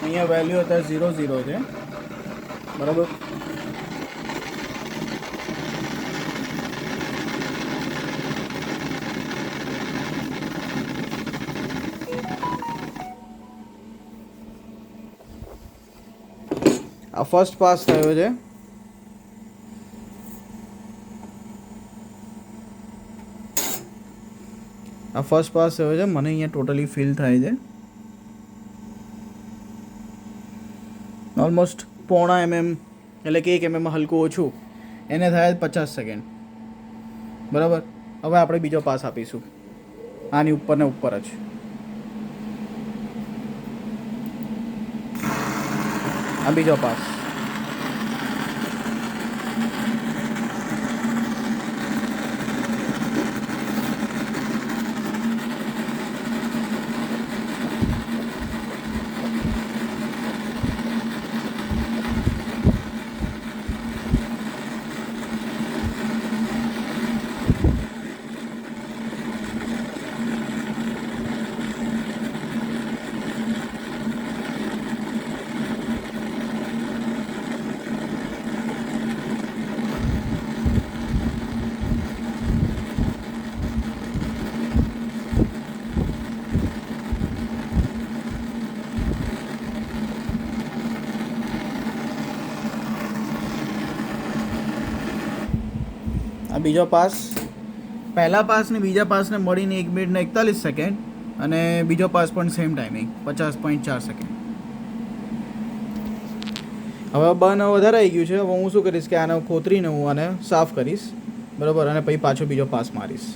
અહીંયા વેલ્યુ અત્યારે 0 છે, બરાબર. આ ફર્સ્ટ પાસ થયો છે. આ ફર્સ્ટ પાસ થયો છે. મને અહીંયા ટોટલી ફીલ થાય છે ઓલમોસ્ટ 0.5 mm, એટલે કે 1 mm હલકું ઓછું. એને થાય 50 સેકન્ડ, બરાબર. હવે આપણે બીજો પાસ આપીશું આની ઉપર ને ઉપર જ. આ બીજો પાસ. આ બીજો પાસ. પહેલા પાસ ને બીજા પાસને મળીને 1 મિનિટ ને 41 સેકન્ડ, અને બીજો પાસ પણ સેમ ટાઈમિંગ 50.4 સેકન્ડ. હવે બન વધારે આવી ગયું છે. હવે હું શું કરીશ કે આને ખોતરીને હું આને સાફ કરીશ, બરાબર, અને પછી પાછો બીજો પાસ મારીશ.